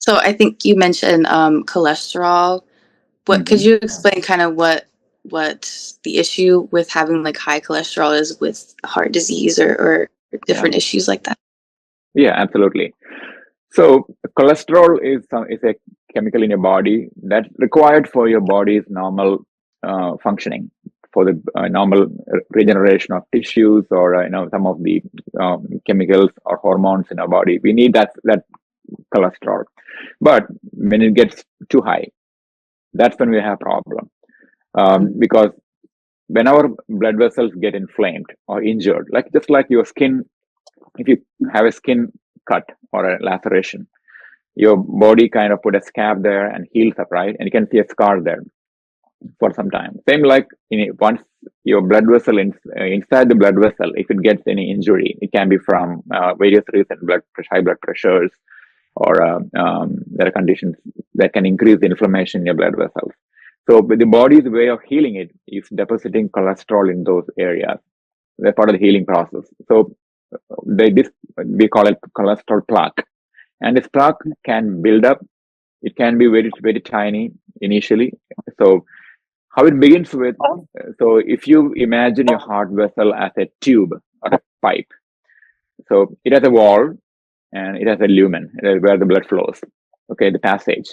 So I think you mentioned cholesterol. What could Hmm. you explain kind of what the issue with having like high cholesterol is with heart disease or Yeah, different issues like that? yeah, absolutely. So cholesterol is a chemical in your body that's required for your body's normal functioning, for the normal regeneration of tissues, or some of the chemicals or hormones in our body. We need that cholesterol. But when it gets too high, that's when we have problem. Because when our blood vessels get inflamed or injured, like just like your skin, if you have a skin cut or a laceration, your body kind of put a scab there and heals up, right? And you can see a scar there for some time. Same like once your blood vessel inside the blood vessel, if it gets any injury, it can be from various reasons, high blood pressures, or there are conditions that can increase the inflammation in your blood vessels. So the body's way of healing it is depositing cholesterol in those areas. They're part of the healing process. So we call it cholesterol plaque. And this plaque can build up. It can be very, very tiny initially. So how it begins with, so if you imagine your heart vessel as a tube or a pipe, so it has a wall and it has a lumen where the blood flows. Okay, the passage.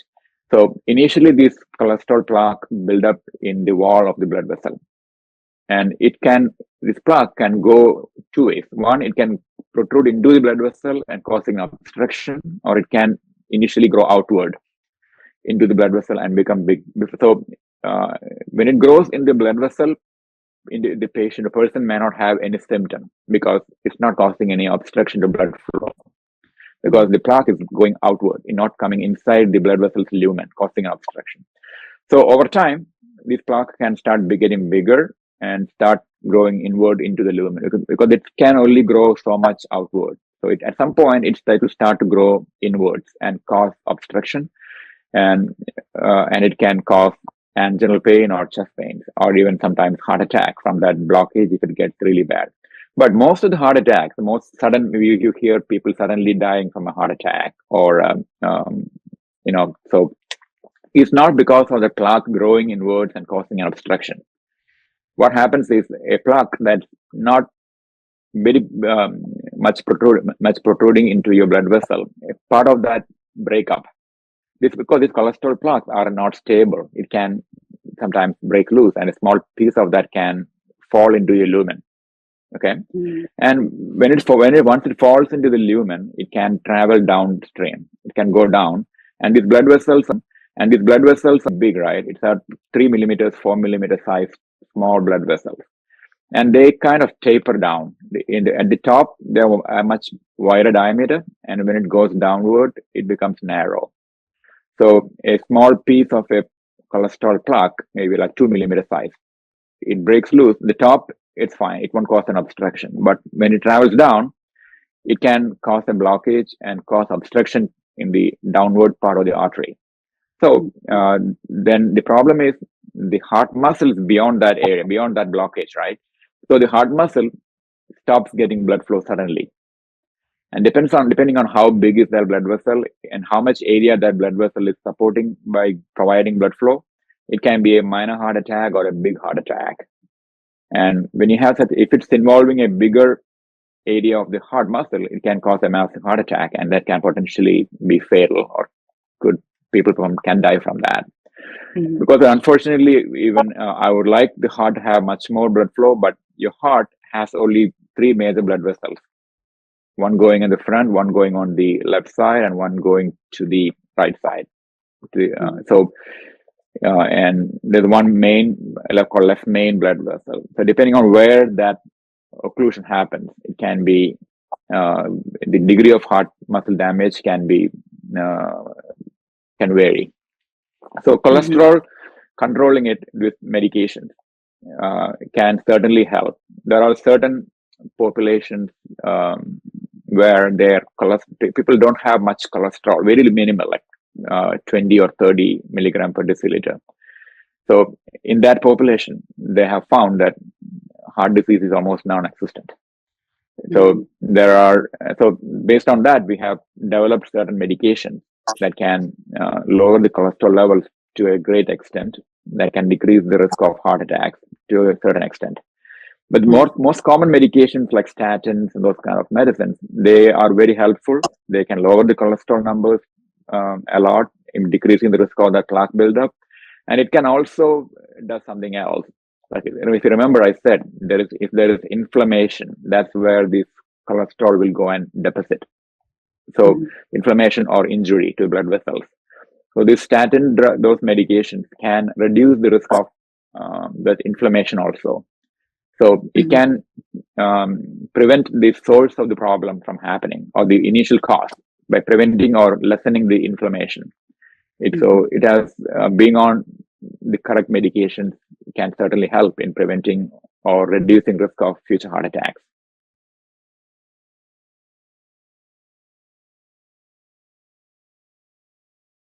So initially, this cholesterol plaque build up in the wall of the blood vessel, and this plaque can go two ways. One, it can protrude into the blood vessel and causing obstruction, or it can initially grow outward into the blood vessel and become big. So when it grows in the blood vessel, in the patient, the person may not have any symptom because it's not causing any obstruction to blood flow, because the plaque is going outward and not coming inside the blood vessel's lumen, causing obstruction. So over time, this plaque can start getting bigger and start growing inward into the lumen, because it can only grow so much outward. So at some point, it's to start to grow inwards and cause obstruction, and it can cause anginal pain or chest pains, or even sometimes heart attack from that blockage if it gets really bad. But most of the heart attacks, the most sudden, you hear people suddenly dying from a heart attack, or so it's not because of the plaque growing inwards and causing an obstruction. What happens is a plaque that's not very much protruding into your blood vessel. A part of that breakup. Because these cholesterol plaques are not stable, it can sometimes break loose, and a small piece of that can fall into your lumen. Okay, and once it falls into the lumen, it can travel downstream. It can go down, and these blood vessels are big, right? It's a 3 millimeters, 4 millimeter size small blood vessels, and they kind of taper down. At the top, they're a much wider diameter, and when it goes downward, it becomes narrow. So a small piece of a cholesterol plaque, maybe like 2 millimeter size, it breaks loose. The top, it's fine. It won't cause an obstruction. But when it travels down, it can cause a blockage and cause obstruction in the downward part of the artery. So then the problem is the heart muscle is beyond that area, beyond that blockage, right? So the heart muscle stops getting blood flow suddenly. And depending on how big is that blood vessel and how much area that blood vessel is supporting by providing blood flow, it can be a minor heart attack or a big heart attack. And when you have if it's involving a bigger area of the heart muscle, it can cause a massive heart attack, and that can potentially be fatal, or people can die from that. Because unfortunately, even I would like the heart to have much more blood flow, but your heart has only three major blood vessels. One going in the front, one going on the left side, and one going to the right side. And there's one called left main blood vessel. So depending on where that occlusion happens, it can be the degree of heart muscle damage can vary. So cholesterol, controlling it with medications can certainly help. There are certain populations where people don't have much cholesterol, very minimal, like 20 or 30 milligram per deciliter. So in that population, they have found that heart disease is almost non-existent. So based on that, we have developed certain medications that can lower the cholesterol levels to a great extent, that can decrease the risk of heart attacks to a certain extent. But most common medications like statins and those kind of medicines, they are very helpful. They can lower the cholesterol numbers a lot in decreasing the risk of that plaque buildup. And it can also do something else. Like, if you remember, I said if there is inflammation, that's where this cholesterol will go and deposit. So inflammation or injury to blood vessels. So these those medications can reduce the risk of that inflammation also. So it can prevent the source of the problem from happening, or the initial cause, by preventing or lessening the inflammation. So it has being on the correct medications can certainly help in preventing or reducing risk of future heart attacks.